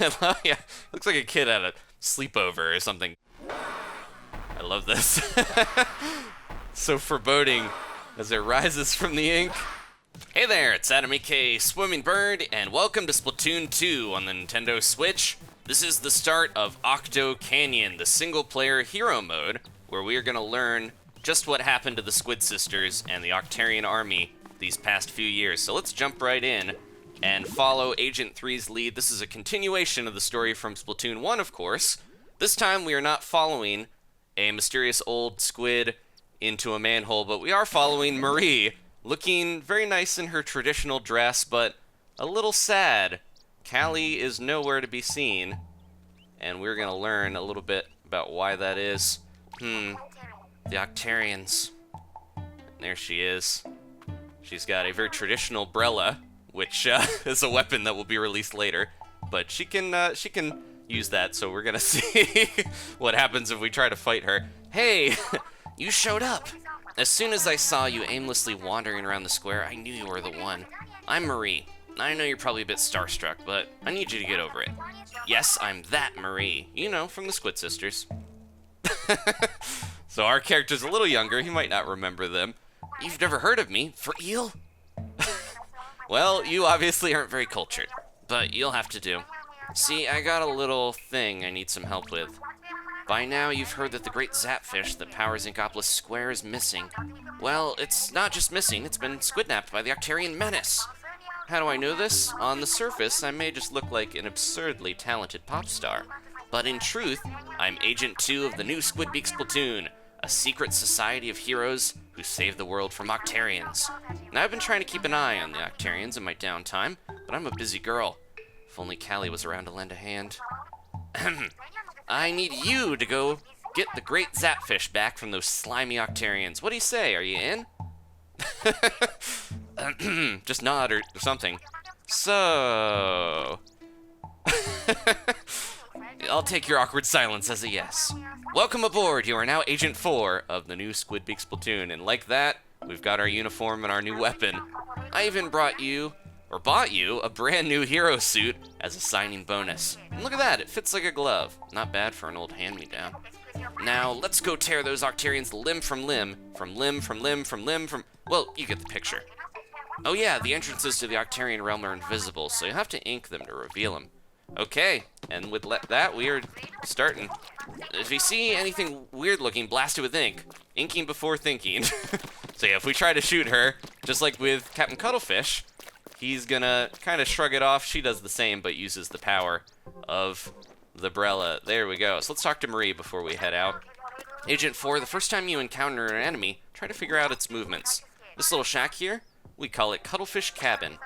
Yeah, looks like a kid at a sleepover or something. I love this. So foreboding as it rises from the ink. Hey there, it's Adam aka Swimming Bird, and welcome to Splatoon 2 on the Nintendo Switch. This is the start of Octo Canyon, the single-player hero mode, where we are going to learn just what happened to the Squid Sisters and the Octarian army these past few years. So let's jump right in and follow Agent 3's lead. This is a continuation of the story from Splatoon 1, of course. This time we are not following a mysterious old squid into a manhole, but we are following Marie, looking very nice in her traditional dress, but a little sad. Callie is nowhere to be seen, and we're going to learn a little bit about why that is. The Octarians. And there she is. She's got a very traditional Brella, which is a weapon that will be released later, but she can use that, so we're going to see what happens if we try to fight her. Hey, you showed up. As soon as I saw you aimlessly wandering around the square, I knew you were the one. I'm Marie. I know you're probably a bit starstruck, but I need you to get over it. Yes, I'm that Marie. You know, from the Squid Sisters. So our character's a little younger. He might not remember them. You've never heard of me? For eel? Well, you obviously aren't very cultured, but you'll have to do. See, I got a little thing I need some help with. By now, you've heard that the great zapfish that powers Inkopolis Square is missing. Well, it's not just missing, it's been squidnapped by the Octarian menace. How do I know this? On the surface, I may just look like an absurdly talented pop star. But in truth, I'm Agent 2 of the new Squidbeak Splatoon, a secret society of heroes who save the world from Octarians. Now, I've been trying to keep an eye on the Octarians in my downtime, but I'm a busy girl. If only Callie was around to lend a hand. I need you to go get the great zapfish back from those slimy Octarians. What do you say? Are you in? Just nod or something. So... I'll take your awkward silence as a yes. Welcome aboard. You are now Agent 4 of the new Squidbeak Splatoon. And like that, we've got our uniform and our new weapon. I even bought you a brand new hero suit as a signing bonus. And look at that, it fits like a glove. Not bad for an old hand-me-down. Now, let's go tear those Octarians limb from limb, well, you get the picture. Oh yeah, the entrances to the Octarian realm are invisible, so you have to ink them to reveal them. Okay, and with that, we are starting. If you see anything weird looking, blast it with ink. Inking before thinking. So yeah, if we try to shoot her, just like with Captain Cuttlefish, he's gonna kind of shrug it off. She does the same, but uses the power of the Brella. There we go. So let's talk to Marie before we head out. Agent 4, the first time you encounter an enemy, try to figure out its movements. This little shack here, we call it Cuttlefish Cabin.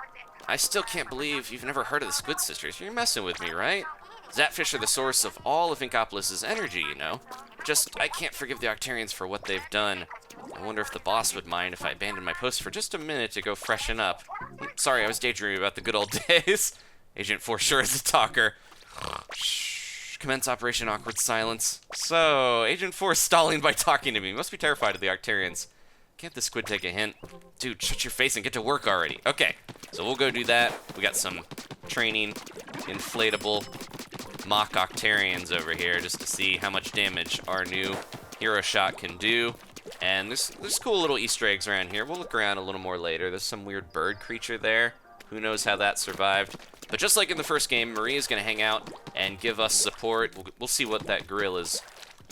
I still can't believe you've never heard of the Squid Sisters. You're messing with me, right? Zapfish are the source of all of Inkopolis' energy, you know. Just, I can't forgive the Octarians for what they've done. I wonder if the boss would mind if I abandoned my post for just a minute to go freshen up. Sorry, I was daydreaming about the good old days. Agent 4 sure is a talker. Shh. Commence Operation Awkward Silence. So, Agent 4 is stalling by talking to me. Must be terrified of the Octarians. Can't the squid take a hint? Dude, shut your face and get to work already. Okay, so we'll go do that. We got some training, inflatable mock Octarians over here just to see how much damage our new hero shot can do. And there's cool little Easter eggs around here. We'll look around a little more later. There's some weird bird creature there. Who knows how that survived. But just like in the first game, Marie is going to hang out and give us support. We'll see what that grill is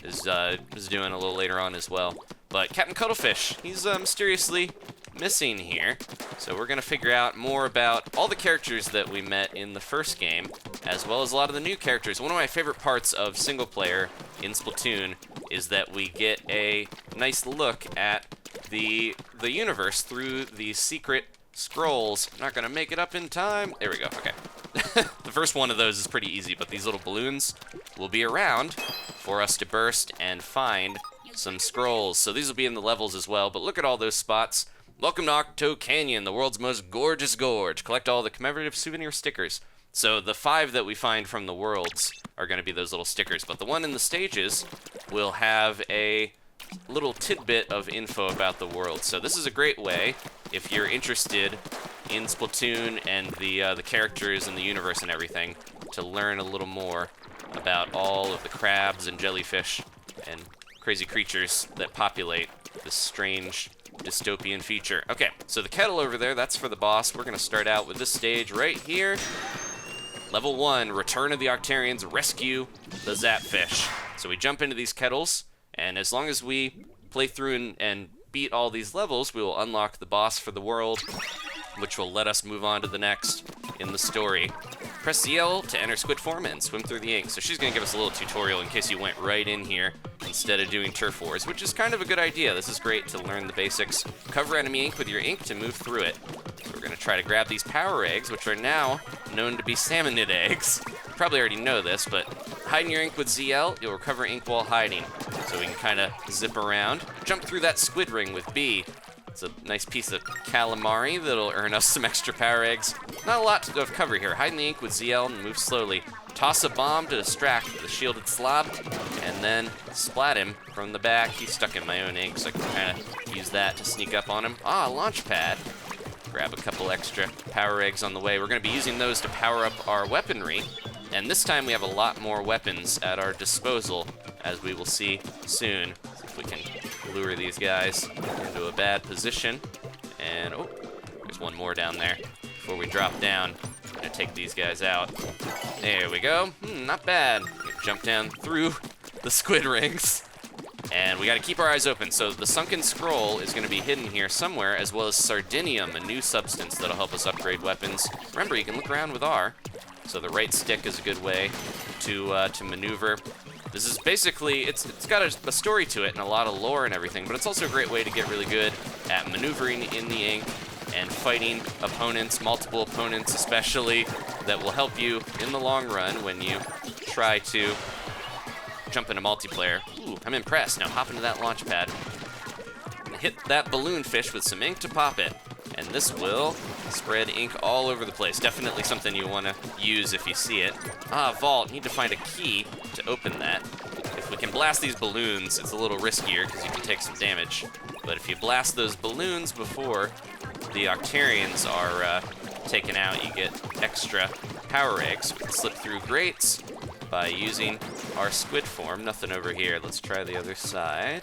doing a little later on as well. But Captain Cuttlefish, he's mysteriously missing here. So we're going to figure out more about all the characters that we met in the first game, as well as a lot of the new characters. One of my favorite parts of single player in Splatoon is that we get a nice look at the universe through the secret scrolls. I'm not going to make it up in time. There we go. Okay. The first one of those is pretty easy, but these little balloons will be around for us to burst and find some scrolls. So these will be in the levels as well, but look at all those spots. Welcome to Octo Canyon, the world's most gorgeous gorge. Collect all the commemorative souvenir stickers. So the 5 that we find from the worlds are going to be those little stickers, but the one in the stages will have a little tidbit of info about the world. So this is a great way, if you're interested in Splatoon and the characters and the universe and everything, to learn a little more about all of the crabs and jellyfish and crazy creatures that populate this strange dystopian feature. Okay, so the kettle over there, that's for the boss. We're going to start out with this stage right here. Level 1, Return of the Octarians, rescue the Zapfish. So we jump into these kettles, and as long as we play through and beat all these levels, we will unlock the boss for the world, which will let us move on to the next in the story. Press CL to enter squid form and swim through the ink. So she's going to give us a little tutorial in case you went right in here instead of doing turf wars, which is kind of a good idea. This is great to learn the basics. Cover enemy ink with your ink to move through it. So we're going to try to grab these power eggs, which are now known to be salmonid eggs. You probably already know this, but hide in your ink with ZL, you'll recover ink while hiding. So we can kind of zip around. Jump through that squid ring with B. It's a nice piece of calamari that'll earn us some extra power eggs. Not a lot of cover here. Hide in the ink with ZL and move slowly. Toss a bomb to distract the shielded slob, and then splat him from the back. He's stuck in my own ink, so I can kind of use that to sneak up on him. Ah, launch pad. Grab a couple extra power eggs on the way. We're going to be using those to power up our weaponry, and this time we have a lot more weapons at our disposal, as we will see soon. See if we can lure these guys into a bad position. And, oh, there's one more down there. Before we drop down, I'm going to take these guys out. There we go. Not bad. Jump down through the squid rings. And we got to keep our eyes open. So the sunken scroll is going to be hidden here somewhere, as well as sardinium, a new substance that'll help us upgrade weapons. Remember, you can look around with R. So the right stick is a good way to maneuver. This is basically, it's got a story to it and a lot of lore and everything, but it's also a great way to get really good at maneuvering in the ink and fighting opponents, multiple opponents especially, that will help you in the long run when you try to jump into multiplayer. Ooh, I'm impressed. Now hop into that launch pad. Hit that balloon fish with some ink to pop it, and this will spread ink all over the place. Definitely something you want to use if you see it. Ah, vault. Need to find a key to open that. If we can blast these balloons, it's a little riskier because you can take some damage. But if you blast those balloons before the Octarians are taken out, you get extra power eggs. We can slip through grates by using our squid form. Nothing over here. Let's try the other side.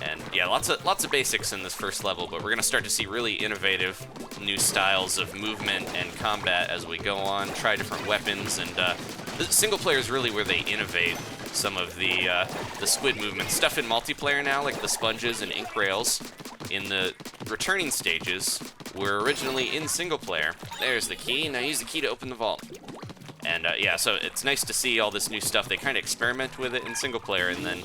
And yeah, lots of basics in this first level, but we're gonna start to see really innovative new styles of movement and combat as we go on. Try different weapons, and the single player is really where they innovate some of the squid movement stuff in multiplayer now, like the sponges and ink rails. In the returning stages, were originally in single player. There's the key. Now use the key to open the vault. And yeah, so it's nice to see all this new stuff. They kind of experiment with it in single player, and then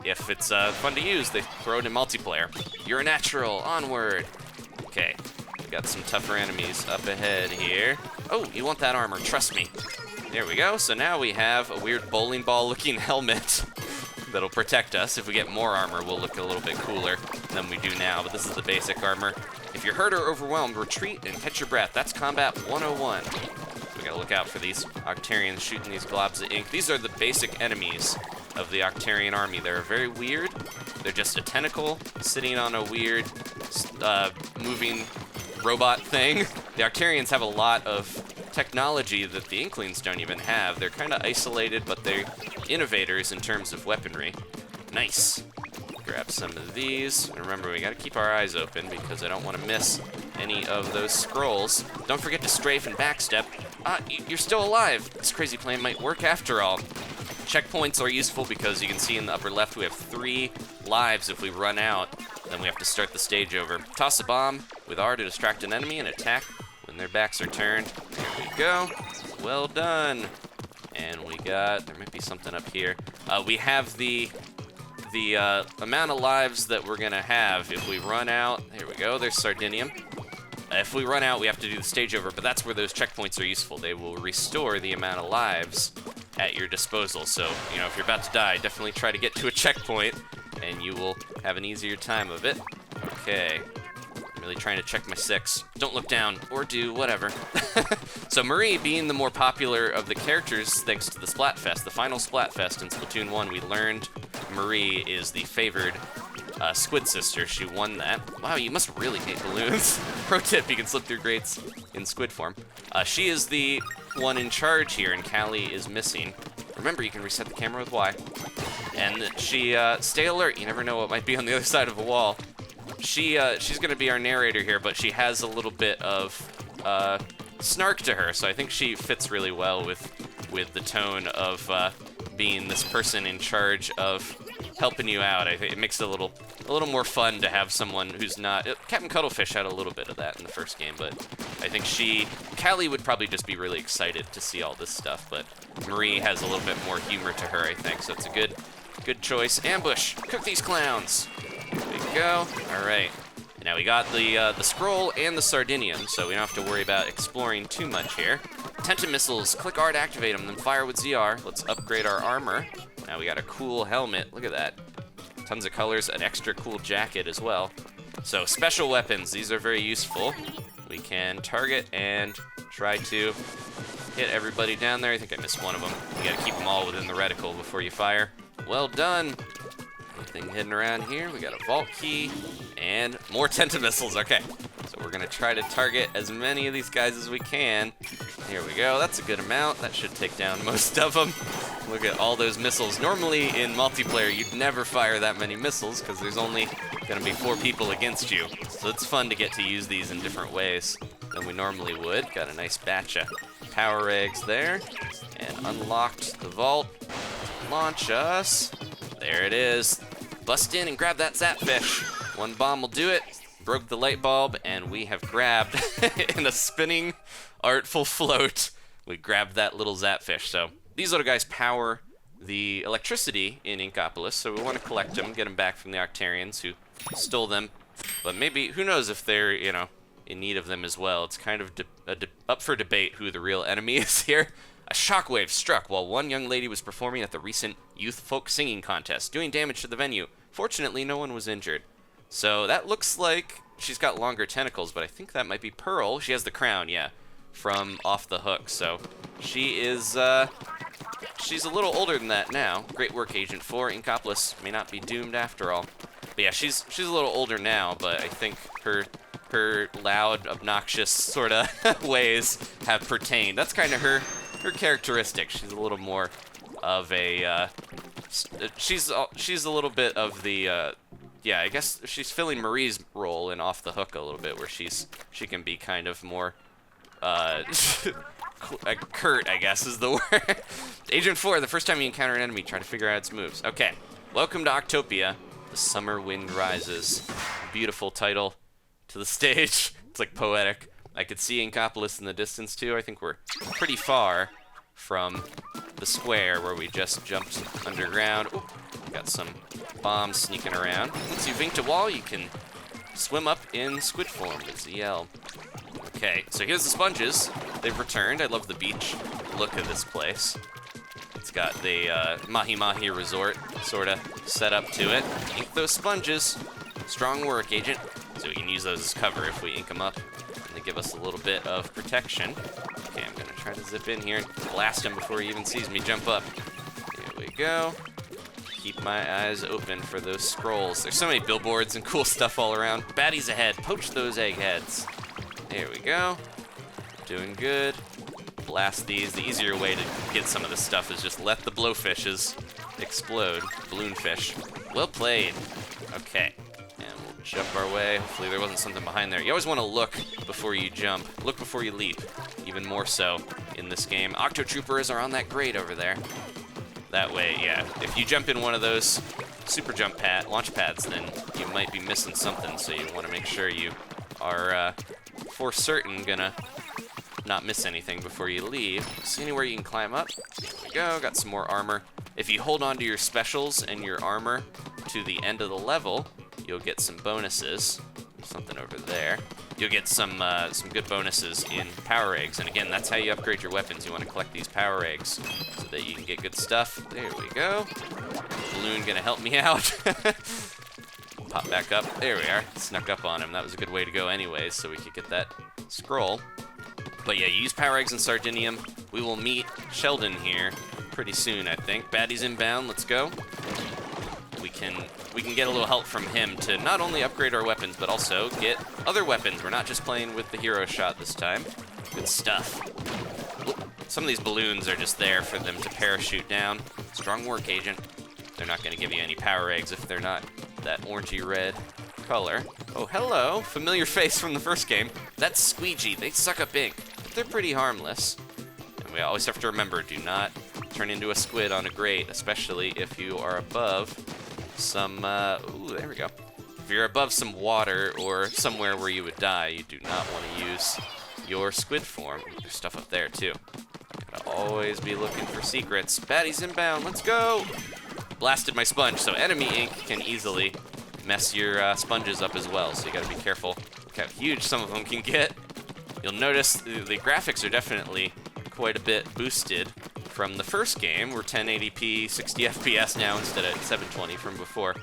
if it's fun to use, they throw it in multiplayer. You're a natural, onward. Okay, we got some tougher enemies up ahead here. Oh, you want that armor, trust me. There we go, so now we have a weird bowling ball looking helmet that'll protect us. If we get more armor, we'll look a little bit cooler than we do now, but this is the basic armor. If you're hurt or overwhelmed, retreat and catch your breath. That's Combat 101. We gotta look out for these Octarians shooting these globs of ink. These are the basic enemies of the Octarian army. They're very weird. They're just a tentacle sitting on a weird moving robot thing. The Octarians have a lot of technology that the Inklings don't even have. They're kind of isolated, but they're innovators in terms of weaponry. Nice. Grab some of these. And remember, we gotta keep our eyes open because I don't want to miss any of those scrolls. Don't forget to strafe and backstep. Ah, you're still alive. This crazy plan might work after all. Checkpoints are useful because you can see in the upper left we have 3 lives. If we run out, then we have to start the stage over. Toss a bomb with R to distract an enemy and attack when their backs are turned. There we go. Well done. And we got, there might be something up here. We have the amount of lives that we're gonna have if we run out. There we go, there's Sardinium. If we run out, we have to do the stage over, but that's where those checkpoints are useful. They will restore the amount of lives at your disposal. So, you know, if you're about to die, definitely try to get to a checkpoint, and you will have an easier time of it. Okay. I'm really trying to check my 6. Don't look down, or do, whatever. So Marie, being the more popular of the characters, thanks to the Splatfest, the final Splatfest in Splatoon 1, we learned Marie is the favored Squid Sister. She won that. Wow, you must really hate balloons. Pro tip, you can slip through grates in squid form. She is the one in charge here, and Callie is missing. Remember, you can reset the camera with Y. And she, stay alert. You never know what might be on the other side of a wall. She's gonna be our narrator here, but she has a little bit of, snark to her, so I think she fits really well with the tone of, being this person in charge of helping you out. I think it makes it a little more fun to have someone who's not... Captain Cuttlefish had a little bit of that in the first game, but I think Callie would probably just be really excited to see all this stuff, but Marie has a little bit more humor to her, I think, so it's a good choice. Ambush! Cook these clowns! There we go. All right. Now we got the scroll and the sardinium, so we don't have to worry about exploring too much here. Tenton missiles, click R to activate them, then fire with ZR. Let's upgrade our armor. Now we got a cool helmet, look at that. Tons of colors, an extra cool jacket as well. So special weapons, these are very useful. We can target and try to hit everybody down there. I think I missed one of them. You gotta keep them all within the reticle before you fire. Well done. Anything hidden around here? We got a vault key and more Tenton missiles, okay. So we're gonna try to target as many of these guys as we can. Here we go, that's a good amount. That should take down most of them. Look at all those missiles. Normally in multiplayer, you'd never fire that many missiles because there's only gonna be 4 people against you. So it's fun to get to use these in different ways than we normally would. Got a nice batch of power eggs there and unlocked the vault. Launch us. There it is. Bust in and grab that Zapfish. One bomb will do it. Broke the light bulb, and we have grabbed, in a spinning, artful float, we grabbed that little Zapfish. So these little guys power the electricity in Inkopolis, so we want to collect them, get them back from the Octarians who stole them. But maybe, who knows if they're, you know, in need of them as well. It's kind of up for debate who the real enemy is here. A shockwave struck while one young lady was performing at the recent youth folk singing contest, doing damage to the venue. Fortunately, no one was injured. So that looks like she's got longer tentacles, but I think that might be Pearl. She has the crown, yeah, from Off the Hook. So she is, she's a little older than that now. Great work, Agent 4. Inkopolis may not be doomed after all. But yeah, she's a little older now, but I think her loud, obnoxious sort of ways have pertained. That's kind of her characteristic. She's a little more of a, she's a little bit of the, yeah, I guess she's filling Marie's role in Off the Hook a little bit, where she can be kind of more, curt, I guess is the word. Agent 4, the first time you encounter an enemy, try to figure out its moves. Okay, welcome to Octopia. The Summer Wind Rises. Beautiful title to the stage. It's like poetic. I could see Inkopolis in the distance too. I think we're pretty far from the square where we just jumped underground. Ooh, got some bombs sneaking around. Once you've inked a wall, you can swim up in squid form with ZL. Okay, so here's the sponges. They've returned. I love the beach look of this place. It's got the Mahi Mahi resort sort of set up to it. Ink those sponges. Strong work, Agent. So we can use those as cover if we ink them up. And they give us a little bit of protection. Okay, I'm gonna try to zip in here and blast him before he even sees me jump up. Here we go. Keep my eyes open for those scrolls. There's so many billboards and cool stuff all around. Baddies ahead. Poach those eggheads. There we go. Doing good. Blast these. The easier way to get some of this stuff is just let the blowfishes explode. Balloonfish. Well played. Okay. And we'll jump our way. Hopefully there wasn't something behind there. You always want to look before you jump. Look before you leap. Even more so in this game. Octo Troopers are on that grate over there. That way, yeah. If you jump in one of those super jump launch pads, then you might be missing something. So you want to make sure you are for certain gonna not miss anything before you leave. See anywhere you can climb up? There we go, got some more armor. If you hold on to your specials and your armor to the end of the level, you'll get some bonuses. Something over there. You'll get some good bonuses in power eggs. And again, that's how you upgrade your weapons. You want to collect these power eggs so that you can get good stuff. There we go. Balloon gonna help me out. Pop back up. There we are. Snuck up on him. That was a good way to go anyways, so we could get that scroll. But yeah, you use power eggs and sardinium. We will meet Sheldon here pretty soon, I think. Baddies inbound. Let's go. We can get a little help from him to not only upgrade our weapons, but also get other weapons. We're not just playing with the hero shot this time. Good stuff. Some of these balloons are just there for them to parachute down. Strong work, Agent. They're not going to give you any power eggs if they're not that orangey red color. Oh, hello. Familiar face from the first game. That's Squeegee. They suck up ink, but they're pretty harmless. And we always have to remember, do not turn into a squid on a grate, especially if you are above some, ooh, there we go. If you're above some water or somewhere where you would die, you do not want to use your squid form. There's stuff up there, too. Gotta always be looking for secrets. Baddies inbound, let's go! Blasted my sponge, so enemy ink can easily mess your sponges up as well, so you gotta be careful. Look how huge some of them can get. You'll notice the graphics are definitely quite a bit boosted from the first game. We're 1080p, 60 FPS now instead of 720 from before.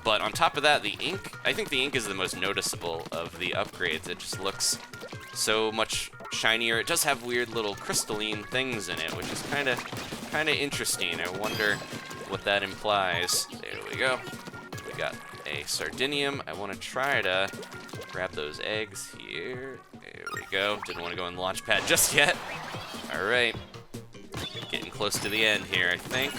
But on top of that, the ink, I think the ink is the most noticeable of the upgrades. It just looks so much shinier. It does have weird little crystalline things in it, which is kind of interesting. I wonder what that implies. There we go. We got a sardinium. I want to try to grab those eggs here. There we go. Didn't want to go in the launch pad just yet. All right. Getting close to the end here, I think.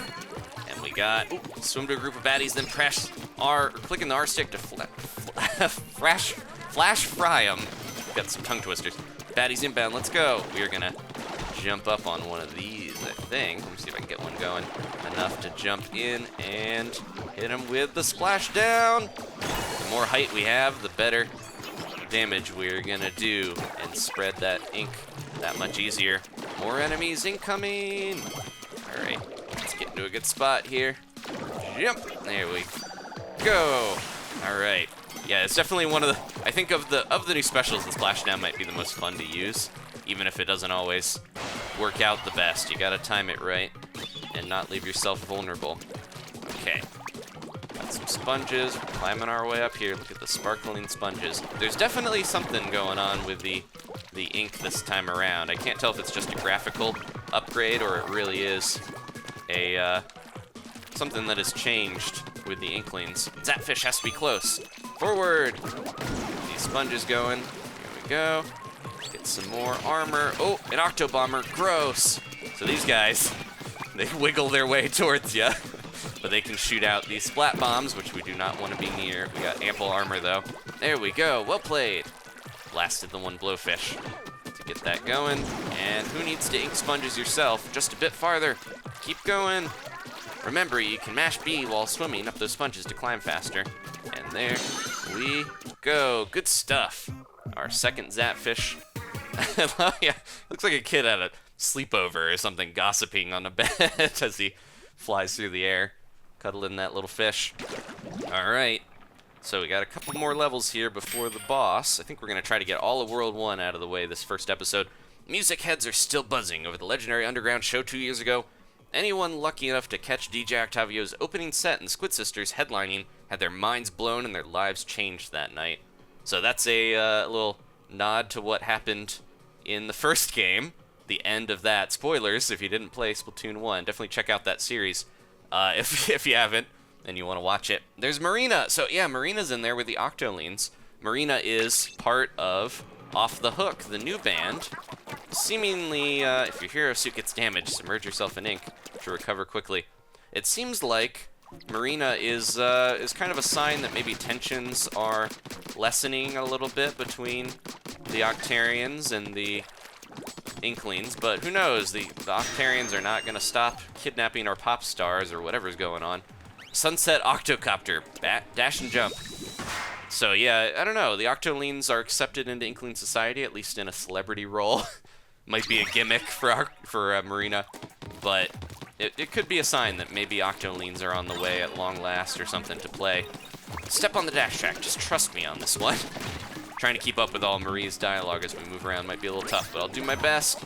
And we got swim to a group of baddies, then press R, clicking the R stick to flash fry them. Got some tongue twisters. Baddies inbound, let's go. We are gonna jump up on one of these, I think. Let me see if I can get one going. Enough to jump in and hit him with the splashdown. The more height we have, the better damage we're gonna do and spread that ink that much easier. More enemies incoming. All right, let's get into a good spot here. Jump, there we go. All right, yeah, it's definitely one of the, I think of the new specials, the splashdown might be the most fun to use, even if it doesn't always work out the best. You gotta time it right and not leave yourself vulnerable. Okay, got some sponges, we're climbing our way up here. Look at the sparkling sponges. There's definitely something going on with the ink this time around. I can't tell if it's just a graphical upgrade or it really is a something that has changed with the Inklings. Zapfish has to be close. Forward! These sponges going. Here we go. Get some more armor. Oh, an Octo Bomber. Gross! So these guys, they wiggle their way towards you. But they can shoot out these splat bombs, which we do not want to be near. We got ample armor, though. There we go. Well played. Blasted the one blowfish to get that going. And who needs to ink sponges yourself? Just a bit farther. Keep going. Remember, you can mash B while swimming up those sponges to climb faster. And there we go. Good stuff. Our second Zapfish. Yeah, looks like a kid at a sleepover or something, gossiping on a bed as he flies through the air, cuddling that little fish. All right. So we got a couple more levels here before the boss. I think we're going to try to get all of World 1 out of the way this first episode. Music heads are still buzzing over the legendary Underground show 2 years ago. Anyone lucky enough to catch DJ Octavio's opening set and Squid Sisters headlining had their minds blown and their lives changed that night. So that's a little nod to what happened in the first game, the end of that. Spoilers, if you didn't play Splatoon 1, definitely check out that series if you haven't and you want to watch it. There's Marina. So yeah, Marina's in there with the Octolines. Marina is part of Off the Hook, the new band. Seemingly, if your hero suit gets damaged, submerge yourself in ink to recover quickly. It seems like Marina is kind of a sign that maybe tensions are lessening a little bit between the Octarians and the Inklings, but who knows? The Octarians are not going to stop kidnapping our pop stars or whatever's going on. Sunset Octocopter, dash and jump. So yeah, I don't know. The Octolines are accepted into Inkling society, at least in a celebrity role. Might be a gimmick for Marina, but it could be a sign that maybe Octolines are on the way at long last or something to play. Step on the dash track. Just trust me on this one. Trying to keep up with all Marie's dialogue as we move around might be a little tough, but I'll do my best.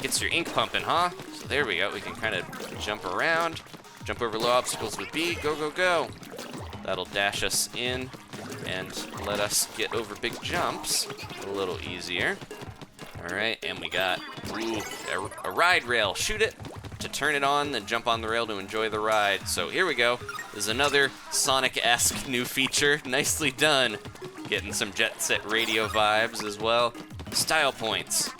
Gets your ink pumping, huh? So there we go. We can kind of jump around, jump over low obstacles with B. Go, go, go. That'll dash us in and let us get over big jumps a little easier. All right, and we got a ride rail. Shoot it to turn it on, then jump on the rail to enjoy the ride. So here we go. There's another Sonic-esque new feature. Nicely done. Getting some Jet Set Radio vibes as well. Style points.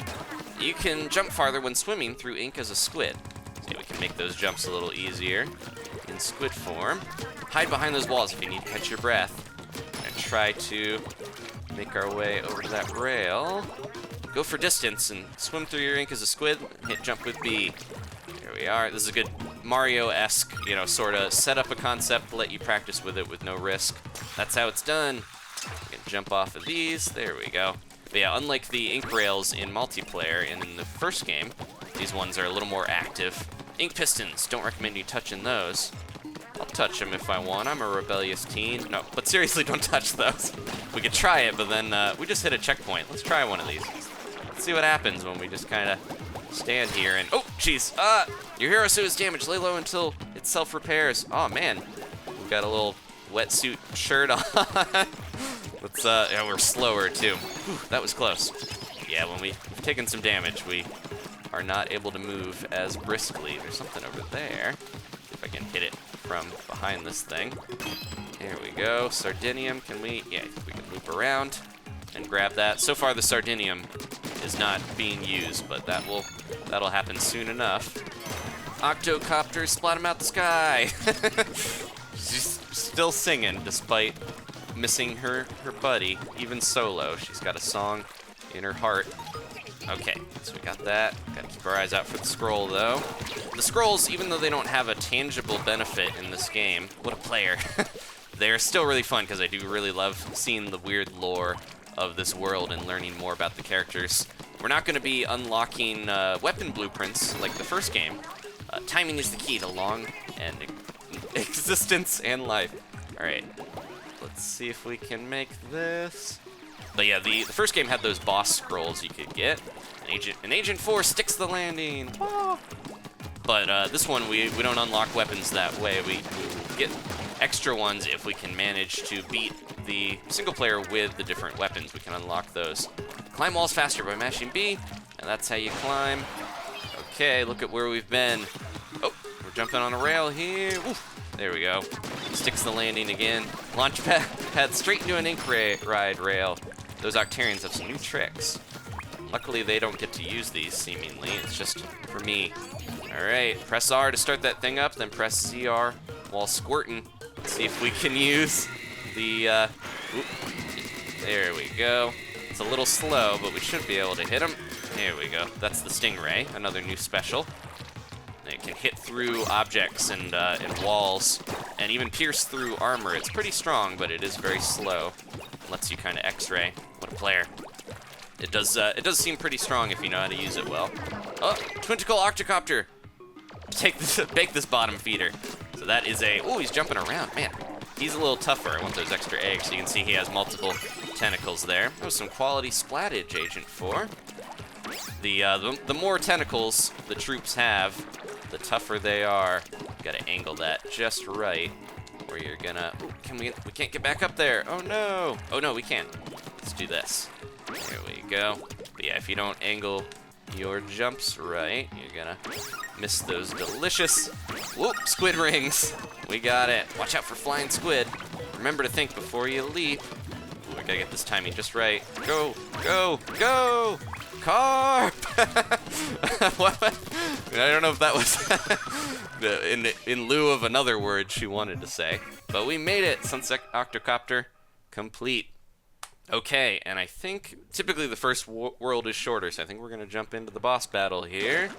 you can jump farther when swimming through ink as a squid. So we can make those jumps a little easier in squid form. Hide behind those walls if you need to catch your breath. And try to make our way over to that rail. Go for distance and swim through your ink as a squid. Hit jump with B. Here we are. This is a good Mario-esque, you know, sort of set up a concept, let you practice with it with no risk. That's how it's done. You can jump off of these. There we go. But yeah, unlike the ink rails in multiplayer and in the first game, these ones are a little more active. Ink pistons. Don't recommend you touching those. I'll touch them if I want. I'm a rebellious teen. No, but seriously, don't touch those. We could try it, but then we just hit a checkpoint. Let's try one of these. Let's see what happens when we just kind of stand here and... Oh, jeez. Your hero suit is damaged. Lay low until it self-repairs. Oh, man. We've got a little wetsuit shirt on. Let's, yeah, we're slower, too. Whew, that was close. Yeah, when we've taken some damage, we are not able to move as briskly. There's something over there. If I can hit it from behind this thing. There we go. Sardinium, can we? Yeah, I think we can loop around and grab that. So far, the sardinium is not being used, but that'll happen soon enough. Octocopter, splat him out the sky. She's still singing despite missing her buddy, even solo. She's got a song in her heart. Okay, so we got that. Gotta keep our eyes out for the scroll, though. The scrolls, even though they don't have a tangible benefit in this game, what a player, they're still really fun because I do really love seeing the weird lore of this world and learning more about the characters. We're not going to be unlocking weapon blueprints like the first game. Timing is the key to long and existence and life. All right, let's see if we can make this. But yeah, the first game had those boss scrolls you could get. An Agent 4 sticks the landing. Ah. But this one, we don't unlock weapons that way. We get extra ones if we can manage to beat the single player with the different weapons. We can unlock those. Climb walls faster by mashing B, and that's how you climb. Okay, look at where we've been. Oh, we're jumping on a rail here. Oof. There we go. Sticks the landing again. Launch pad straight into an ink ride rail. Those Octarians have some new tricks. Luckily, they don't get to use these, seemingly. It's just for me. All right, press R to start that thing up, then press ZR while squirting. Let's see if we can use the... There we go. It's a little slow, but we should be able to hit him. There we go. That's the Stingray, another new special. It can hit through objects and walls, and even pierce through armor. It's pretty strong, but it is very slow. Lets you kind of X-ray. What a player! It does seem pretty strong if you know how to use it well. Oh, Twinticle Octocopter! Bake this bottom feeder. So that is a... Oh, he's jumping around. Man, he's a little tougher. I want those extra eggs. So you can see he has multiple tentacles there. That was some quality splattage, Agent 4. The more tentacles the troops have, the tougher they are. Gotta angle that just right, or you're gonna... Ooh, we can't get back up there. Oh no! Oh no, we can't. Let's do this. There we go. But yeah, if you don't angle your jumps right, you're gonna miss those delicious... Whoop! Squid rings! We got it. Watch out for flying squid. Remember to think before you leap. Ooh, we gotta get this timing just right. Go! Go! Go! Carp! What? I don't know if that was in lieu of another word she wanted to say. But we made it! Sunset Octocopter complete. Okay, and I think typically the first world is shorter, so I think we're going to jump into the boss battle here.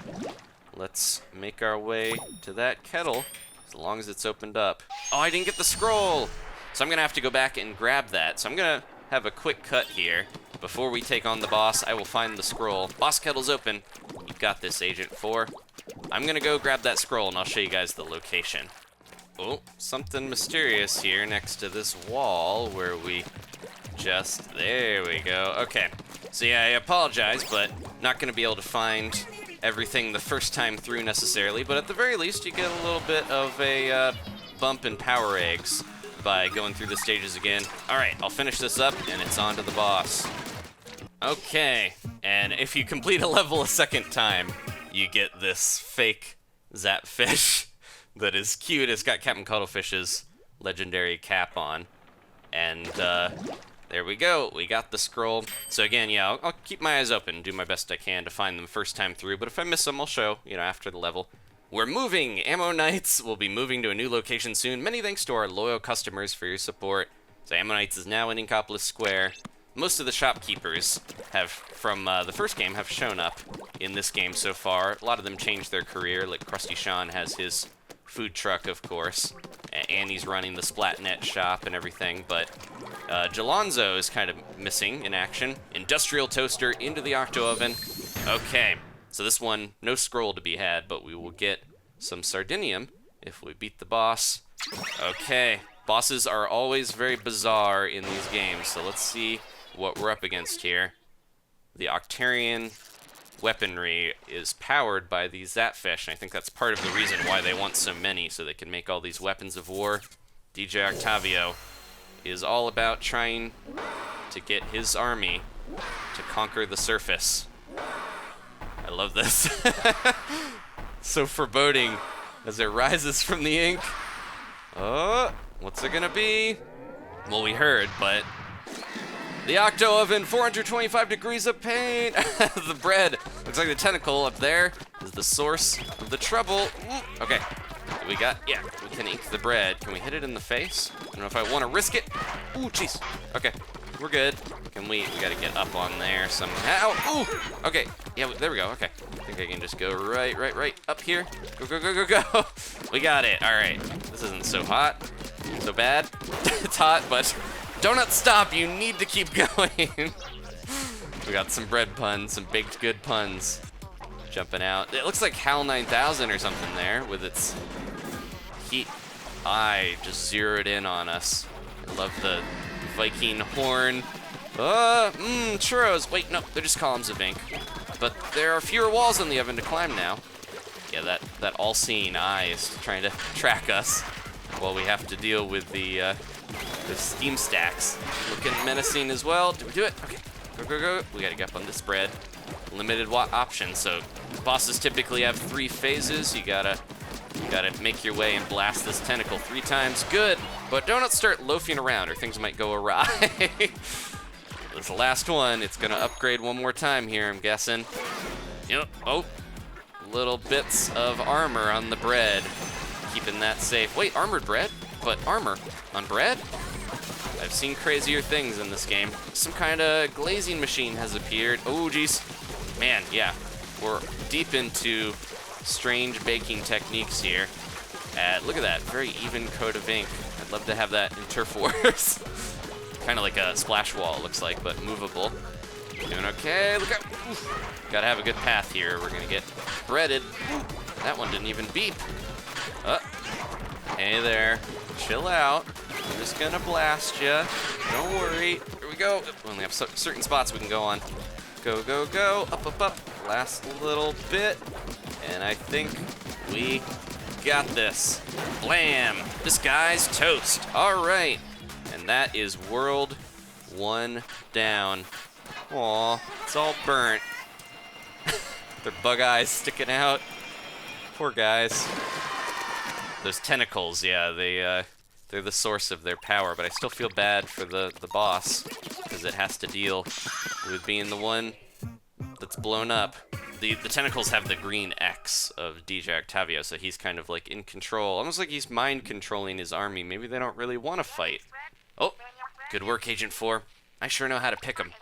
Let's make our way to that kettle, as long as it's opened up. Oh, I didn't get the scroll! So I'm going to have to go back and grab that. So I'm going to have a quick cut here. Before we take on the boss, I will find the scroll. Boss kettle's open. You've got this, Agent 4. I'm going to go grab that scroll, and I'll show you guys the location. Oh, something mysterious here next to this wall where we just... There we go. Okay. So yeah, I apologize, but not going to be able to find everything the first time through necessarily, but at the very least, you get a little bit of a bump in power eggs by going through the stages again. All right, I'll finish this up, and it's on to the boss. Okay, and if you complete a level a second time, you get this fake Zapfish that is cute. It's got Captain Cuttlefish's legendary cap on, and There we go. We got the scroll. So again, yeah, I'll keep my eyes open, do my best I can to find them first time through. But if I miss them, I'll show, after the level. We're moving! Ammonites will be moving to a new location soon. Many thanks to our loyal customers for your support. So Ammonites is now in Inkopolis Square. Most of the shopkeepers from the first game have shown up in this game so far. A lot of them changed their career, like Krusty Sean has his food truck, of course. Annie's running the Splatnet shop and everything, but Jalonzo is kind of missing in action. Industrial toaster into the Octo Oven. Okay, so this one, no scroll to be had, but we will get some sardinium if we beat the boss. Okay, bosses are always very bizarre in these games, so let's see what we're up against here. The Octarian weaponry is powered by these Zapfish, and I think that's part of the reason why they want so many, so they can make all these weapons of war. DJ Octavio is all about trying to get his army to conquer the surface. I love this. So foreboding as it rises from the ink. Oh, what's it gonna be? Well, we heard, but the Octo Oven, 425 degrees of pain. The bread looks like the tentacle up there is the source of the trouble. Ooh, okay, yeah, we can ink the bread. Can we hit it in the face? I don't know if I want to risk it. Ooh, jeez. Okay, we're good. We gotta get up on there somehow. Ooh, okay, yeah, there we go. Okay, I think I can just go right up here. Go. We got it. All right, this isn't so hot, so bad. It's hot, but don't stop, you need to keep going. We got some bread puns, some baked good puns jumping out. It looks like HAL 9000 or something there with its heat eye just zeroed in on us. I love the Viking horn. Churros. Wait, no, they're just columns of ink. But there are fewer walls in the oven to climb now. Yeah, that all-seeing eye is trying to track us while we have to deal with the steam stacks. Looking menacing as well. Did we do it? Okay. Go. We gotta get up on this bread. Limited options, so bosses typically have 3 phases. You gotta make your way and blast this tentacle 3 times. Good, but don't start loafing around or things might go awry. This is the last one. It's gonna upgrade one more time here, I'm guessing. Yep. Oh, little bits of armor on the bread. Keeping that safe. Wait, armored bread? But armor on bread? I've seen crazier things in this game. Some kind of glazing machine has appeared. Oh, geez. Man, yeah. We're deep into strange baking techniques here. Look at that. Very even coat of ink. I'd love to have that in Turf Wars. Kind of like a splash wall, it looks like, but movable. Doing okay. Look out. Oof. Gotta have a good path here. We're gonna get breaded. That one didn't even beep. Hey there. Chill out. I'm just gonna blast you. Don't worry. Here we go. We only have certain spots we can go on. Go. Up. Last little bit. And I think we got this. Blam. This guy's toast. All right. And that is World 1 down. Aw, it's all burnt. Their bug eyes sticking out. Poor guys. Those tentacles, yeah, they're the source of their power, but I still feel bad for the boss, because it has to deal with being the one that's blown up. The tentacles have the green X of DJ Octavio, so he's kind of like in control, almost like he's mind controlling his army. Maybe they don't really want to fight. Oh, good work, Agent 4. I sure know how to pick them.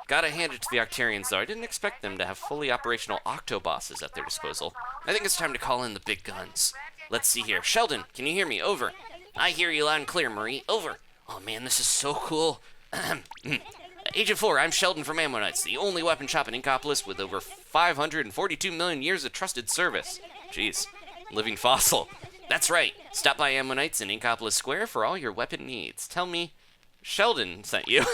Gotta hand it to the Octarians, though. I didn't expect them to have fully operational Octo bosses at their disposal. I think it's time to call in the big guns. Let's see here. Sheldon, can you hear me? Over. I hear you loud and clear, Marie. Over. Oh, man, this is so cool. Agent 4, I'm Sheldon from Ammonites, the only weapon shop in Inkopolis with over 542 million years of trusted service. Jeez, living fossil. That's right. Stop by Ammonites in Inkopolis Square for all your weapon needs. Tell me Sheldon sent you.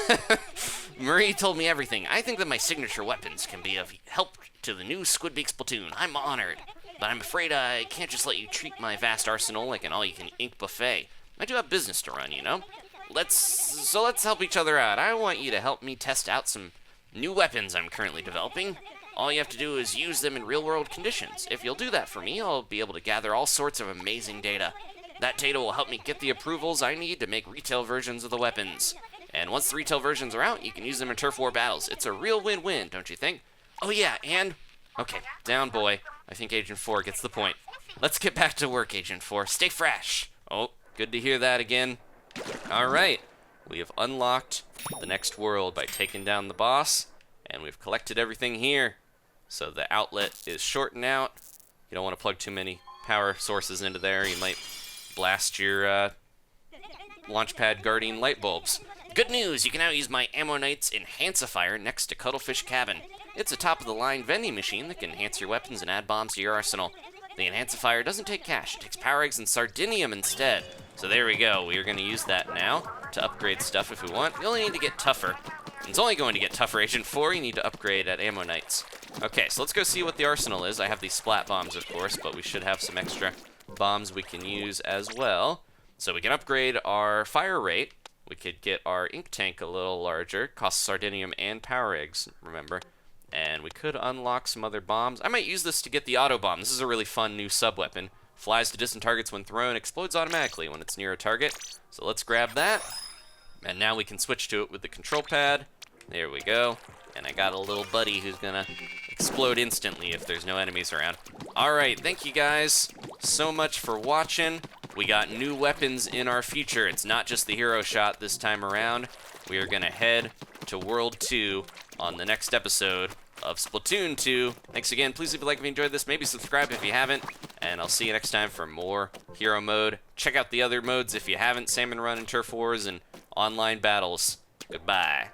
Marie told me everything. I think that my signature weapons can be of help to the new Squid Splatoon. I'm honored. But I'm afraid I can't just let you treat my vast arsenal like an all-you-can-ink buffet. I do have business to run, you know? Let's help each other out. I want you to help me test out some new weapons I'm currently developing. All you have to do is use them in real-world conditions. If you'll do that for me, I'll be able to gather all sorts of amazing data. That data will help me get the approvals I need to make retail versions of the weapons. And once the retail versions are out, you can use them in Turf War battles. It's a real win-win, don't you think? Oh yeah, and... Okay, down boy. I think Agent 4 gets the point. Let's get back to work, Agent 4. Stay fresh. Oh, good to hear that again. Alright, we have unlocked the next world by taking down the boss, and we've collected everything here. So the outlet is shortened out. You don't want to plug too many power sources into there. You might blast your Launchpad Guardian light bulbs. Good news, you can now use my Ammonite's Enhancifier next to Cuttlefish Cabin. It's a top-of-the-line vending machine that can enhance your weapons and add bombs to your arsenal. The Enhancifier doesn't take cash, it takes power eggs and sardinium instead. So there we go, we are going to use that now to upgrade stuff if we want. We only need to get tougher. It's only going to get tougher, Agent 4, you need to upgrade at Ammonites. Okay, so let's go see what the arsenal is. I have these splat bombs, of course, but we should have some extra bombs we can use as well. So we can upgrade our fire rate. We could get our ink tank a little larger. Costs sardinium and power eggs, remember. And we could unlock some other bombs. I might use this to get the auto bomb. This is a really fun new sub-weapon. Flies to distant targets when thrown, explodes automatically when it's near a target. So let's grab that. And now we can switch to it with the control pad. There we go. And I got a little buddy who's gonna explode instantly if there's no enemies around. Alright, thank you guys so much for watching. We got new weapons in our future. It's not just the hero shot this time around. We are gonna head to World 2 on the next episode of Splatoon 2. Thanks again. Please leave a like if you enjoyed this. Maybe subscribe if you haven't. And I'll see you next time for more hero mode. Check out the other modes if you haven't. Salmon Run and Turf Wars and online battles. Goodbye.